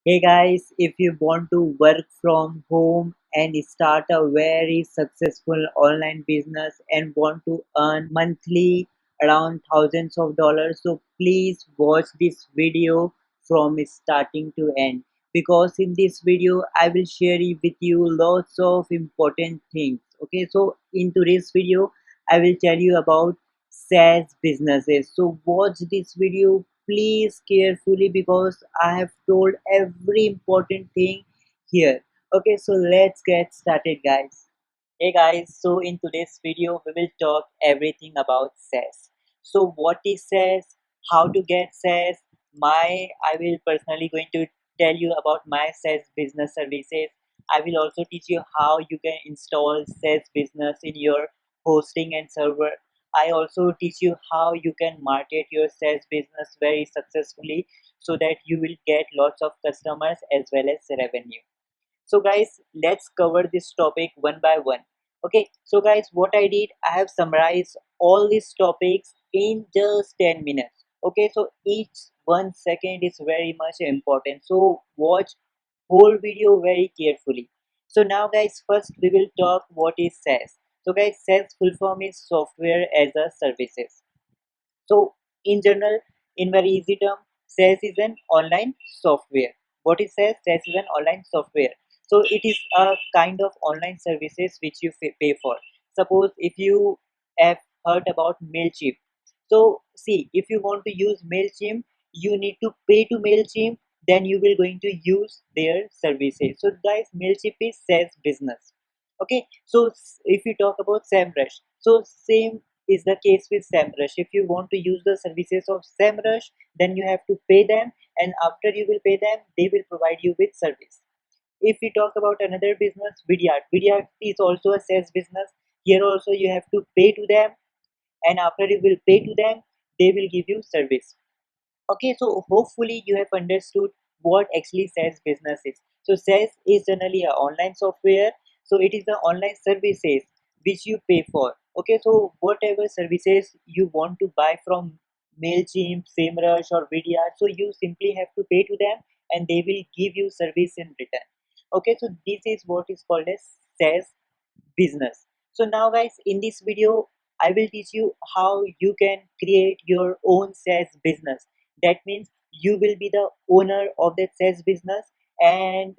Hey guys, if you want to work from home and start a very successful online business and want to earn monthly around thousands of dollars, so please watch this video from starting to end because in this video I will share with you lots of important things. Okay, so in today's video I will tell you about SaaS businesses. So watch this video please carefully because I have told every important thing here. Okay, so let's get started, guys. Hey guys, so in today's video we will talk everything about SaaS. So what is SaaS? How to get SaaS? I will personally going to tell you about my SaaS business services. I will also teach you how you can install SaaS business in your hosting and server. I also teach you how you can market your SaaS business very successfully so that you will get lots of customers as well as revenue. So guys, let's cover this topic one by one. Okay, so guys, what I did, I have summarized all these topics in just 10 minutes. Okay, so each 1 second is very much important. So watch whole video very carefully. So now guys, first we will talk what is SaaS. So guys, SaaS full form is software as a services. So in general, in very easy term, SaaS is an online software. What is SaaS? SaaS is an online software. So it is a kind of online services which you pay for. Suppose if you have heard about Mailchimp. So see, if you want to use Mailchimp, you need to pay to Mailchimp. Then you will going to use their services. So guys, Mailchimp is SaaS business. Okay. So if you talk about SEMrush, so same is the case with SEMrush. If you want to use the services of SEMrush, then you have to pay them, and after you will pay them, they will provide you with service. If we talk about another business, Vidyard. Vidyard is also a SaaS business. Here also you have to pay to them, and after you will pay to them, they will give you service. Okay, so hopefully you have understood what actually SaaS business is. So SaaS is generally an online software. So it is the online services which you pay for. Okay, so whatever services you want to buy from Mailchimp, SEMrush, or Vidyard, so you simply have to pay to them, and they will give you service in return. Okay, so this is what is called as SaaS business. So now guys, in this video I will teach you how you can create your own SaaS business. That means you will be the owner of that SaaS business, and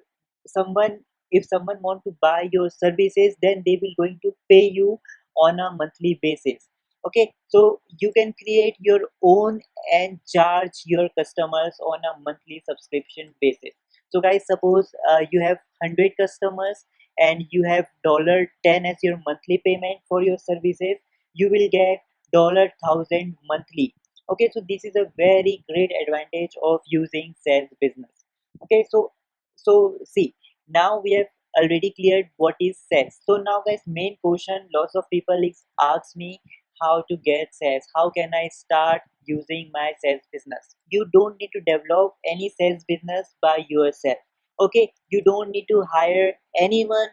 someone if someone want to buy your services, then they will going to pay you on a monthly basis. Okay, so you can create your own and charge your customers on a monthly subscription basis. So guys, suppose you have 100 customers and you have $10 as your monthly payment for your services, you will get $1,000 monthly. Okay, so this is a very great advantage of using SaaS business. Okay, so see, now we have already cleared what is SaaS. So now guys, main question lots of people is ask me how to get SaaS. How can I start using my SaaS business? You don't need to develop any SaaS business by yourself. Okay, you don't need to hire anyone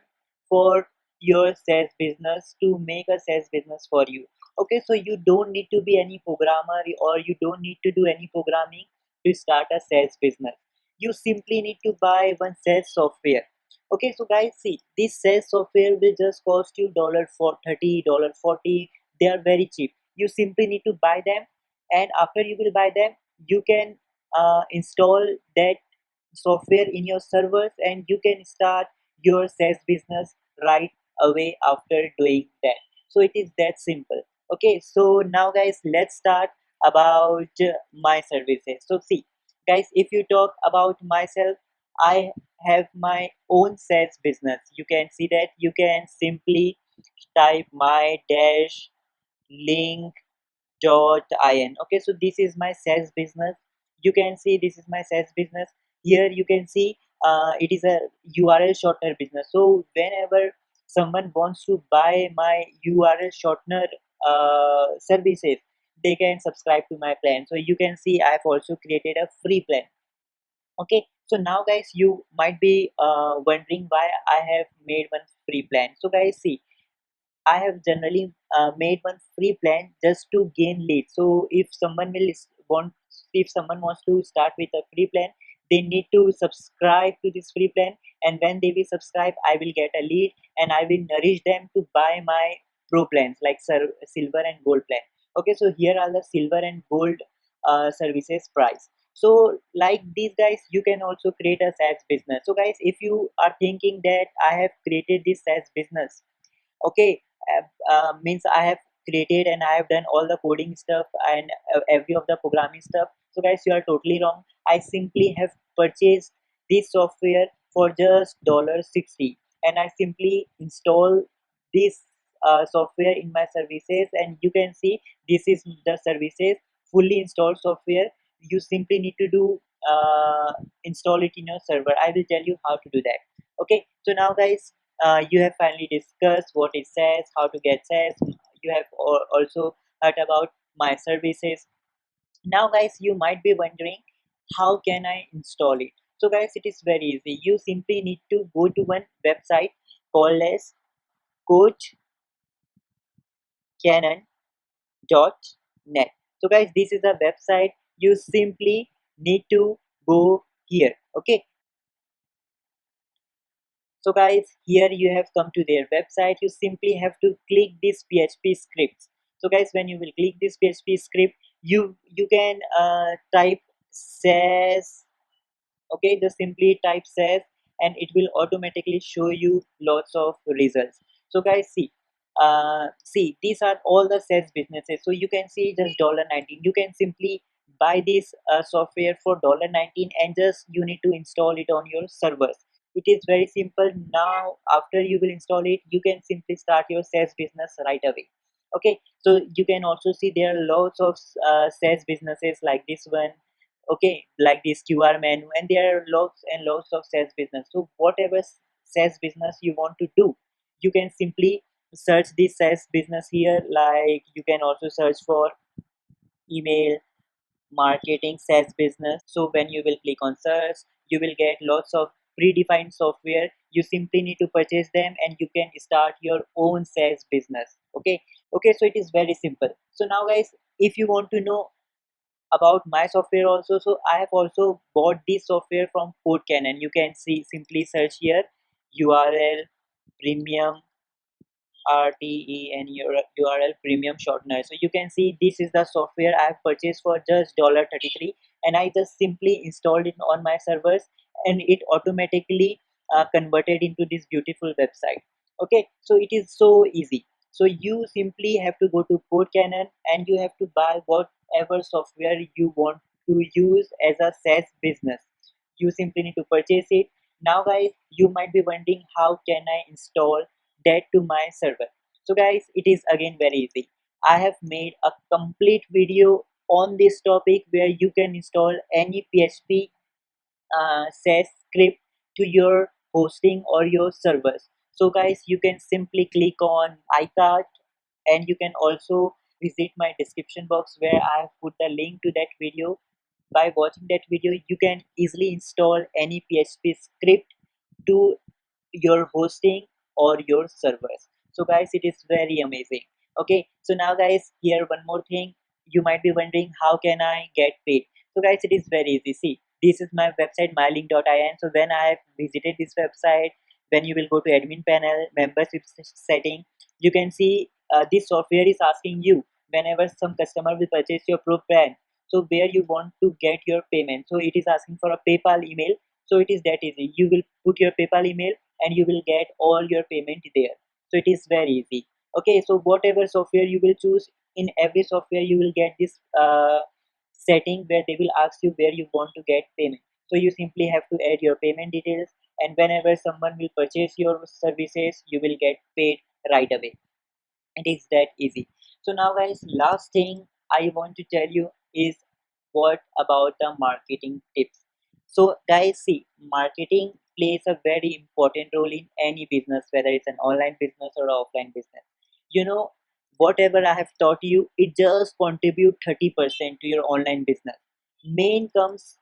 for your SaaS business to make a SaaS business for you. Okay, so you don't need to be any programmer or you don't need to do any programming to start a SaaS business. You simply need to buy one SaaS software. Okay, so guys, see, this SaaS software will just cost you dollar for $30, $40. They are very cheap. You simply need to buy them, and after you will buy them, you can install that software in your servers, and you can start your SaaS business right away after doing that. So it is that simple. Okay, so now guys, let's start about my services. So see, guys, if you talk about myself, I have my own SaaS business. You can see that. You can simply type my dash link.in. Okay, so this is my SaaS business. You can see this is my SaaS business. Here you can see it is a URL shortener business. So whenever someone wants to buy my URL shortener services, they can subscribe to my plan. So you can see I've also created a free plan. Okay, so now guys, you might be wondering why I have made one free plan. So guys, see, I have generally made one free plan just to gain leads. So if someone wants to start with a free plan, they need to subscribe to this free plan, and when they will subscribe, I will get a lead and I will nourish them to buy my pro plans like silver and gold plan. Okay, so here are the silver and gold services price. So like these guys, you can also create a SaaS business. So guys, if you are thinking that I have created this SaaS business, okay, means I have created and I have done all the coding stuff and every of the programming stuff, so guys, you are totally wrong. I simply have purchased this software for just $60, and I simply install this software in my services, and you can see this is the services, fully installed software. You simply need to do install it in your server. I will tell you how to do that. Okay, so now guys, you have finally discussed what it says, how to get says. You have also heard about my services. Now guys, you might be wondering, how can I install it? So guys, it is very easy. You simply need to go to one website called as coachcanon.net. So guys, this is a website. You simply need to go here. Okay, so guys, here you have come to their website. You simply have to click this PHP scripts. So guys, when you will click this PHP script, you can type says. Okay, just simply type says, and it will automatically show you lots of results. So guys, see, these are all the SaaS businesses. So you can see just $19. You can simply buy this software for $19, and just you need to install it on your servers. It is very simple. Now after you will install it, you can simply start your SaaS business right away. Okay, so you can also see there are lots of SaaS businesses like this one. Okay, like this QR menu, and there are lots and lots of SaaS business. So whatever SaaS business you want to do, you can simply search this SaaS business here. Like you can also search for email marketing SaaS business. So when you will click on search, you will get lots of predefined software. You simply need to purchase them, and you can start your own SaaS business. Okay, okay, so it is very simple. So now guys, if you want to know about my software also, so I have also bought this software from CodeCannon. You can see, simply search here, URL premium RTE and your URL premium shortener. So you can see this is the software I have purchased for just $33, and I just simply installed it on my servers, and it automatically converted into this beautiful website. Okay, so it is so easy. So you simply have to go to CodeCannon, and you have to buy whatever software you want to use as a SaaS business. You simply need to purchase it. Now guys, you might be wondering, how can I install that to my server? So guys, it is again very easy. I have made a complete video on this topic where you can install any PHP SaaS script to your hosting or your servers. So guys, you can simply click on iCard, and you can also visit my description box where I have put the link to that video. By watching that video, you can easily install any PHP script to your hosting or your servers. So guys, it is very amazing. Okay, so now guys, here one more thing. You might be wondering, how can I get paid? So guys, it is very easy. See, this is my website, mylink.in. So when I have visited this website, when you will go to admin panel, membership setting, you can see this software is asking you, whenever some customer will purchase your pro plan, so where you want to get your payment. So it is asking for a PayPal email. So it is that easy. You will put your PayPal email, and you will get all your payment there. So it is very easy. Okay, so whatever software you will choose, in every software you will get this setting where they will ask you where you want to get payment. So you simply have to add your payment details, and whenever someone will purchase your services, you will get paid right away. It is that easy. So now guys, last thing I want to tell you is, what about the marketing tips? So guys, see, marketing plays a very important role in any business, whether it's an online business or offline business. You know, whatever I have taught you, it just contribute 30% to your online business. Main comes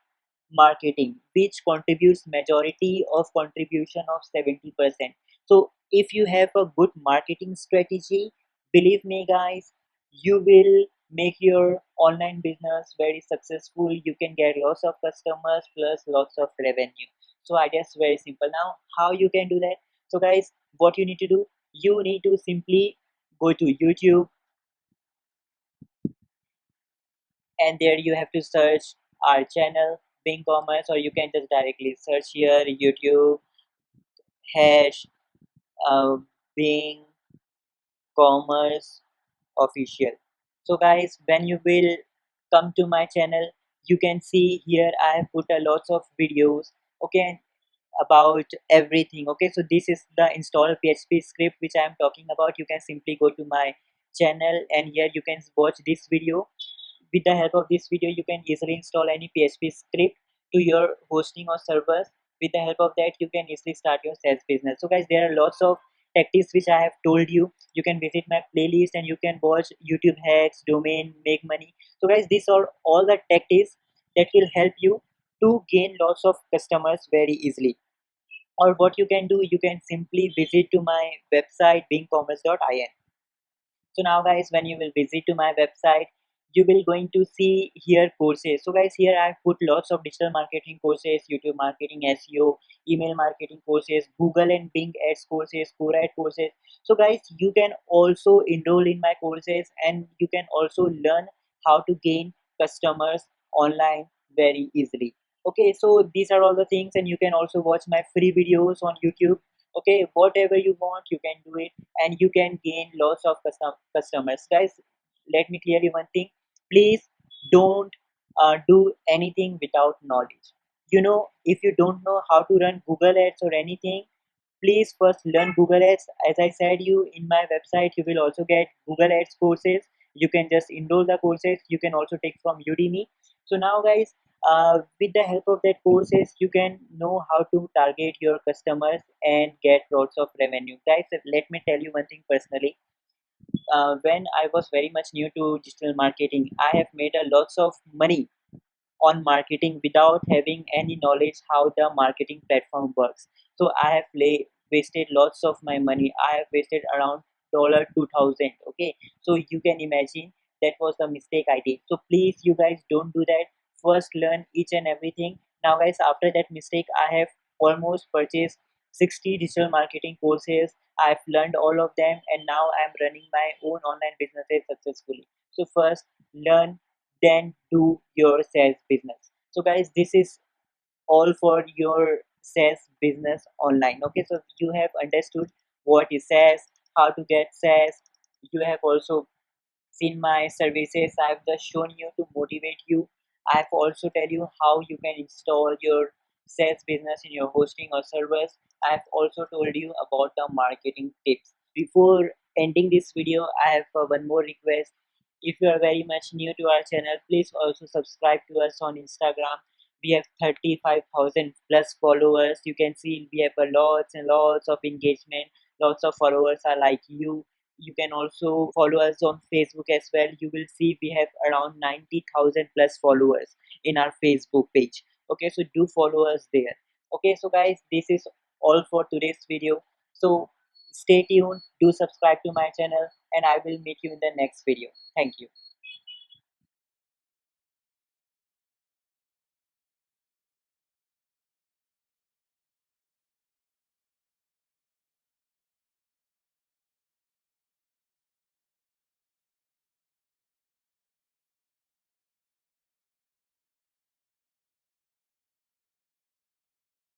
marketing, which contributes majority of contribution of 70%. So if you have a good marketing strategy, believe me guys, you will make your online business very successful. You can get lots of customers plus lots of revenue. So idea is very simple. Now how you can do that? So guys, what you need to do, you need to simply go to YouTube, and there you have to search our channel Bing Commerce, or you can just directly search here YouTube hash Bing Commerce official. So guys, when you will come to my channel, you can see here I have put a lots of videos, okay, about everything. Okay, so this is the install PHP script which I am talking about. You can simply go to my channel, and here you can watch this video. With the help of this video, you can easily install any PHP script to your hosting or servers. With the help of that, you can easily start your sales business. So guys, there are lots of tactics which I have told you. You can visit my playlist and you can watch YouTube hacks, domain, make money. So guys, these are all the tactics that will help you to gain lots of customers very easily. Or what you can do, you can simply visit to my website bingcommerce.in. So now guys, when you will visit to my website, you will going to see here courses. So guys, here I have put lots of digital marketing courses, YouTube marketing, SEO, email marketing courses, Google and Bing ads courses, Copilot courses. So guys, you can also enroll in my courses, and you can also learn how to gain customers online very easily. Okay, so these are all the things, and you can also watch my free videos on YouTube. Okay, whatever you want, you can do it, and you can gain lots of customers. Guys, let me clear you one thing. Please don't do anything without knowledge. You know, if you don't know how to run Google ads or anything, please first learn Google ads. As I said you, in my website you will also get Google ads courses. You can just enroll the courses. You can also take from Udemy. So now guys, with the help of that courses, you can know how to target your customers and get lots of revenue. Guys, let me tell you one thing personally. When I was very much new to digital marketing, I have made a lots of money on marketing without having any knowledge how the marketing platform works. So I have wasted lots of my money. I have wasted around $2000. Okay, so you can imagine that was the mistake I did. So please, you guys, don't do that. First learn each and everything. Now guys, after that mistake, I have almost purchased 60 digital marketing courses. I've learned all of them, and now I'm running my own online businesses successfully. So first learn, then do your sales business. So guys, this is all for your sales business online. Okay, so you have understood what is sales, how to get sales. You have also seen my services. I've just shown you to motivate you. I've also tell you how you can install your sales business in your hosting or servers. I've also told you about the marketing tips. Before ending this video, I have one more request. If you are very much new to our channel, please also subscribe to us on Instagram. We have 35,000 plus followers. You can see we have a lots and lots of engagement. Lots of followers are like you. You can also follow us on Facebook as well. You will see we have around 90,000 plus followers in our Facebook page. Okay, so do follow us there. Okay, so guys, this is all for today's video. So stay tuned, do subscribe to my channel, and I will meet you in the next video. Thank you.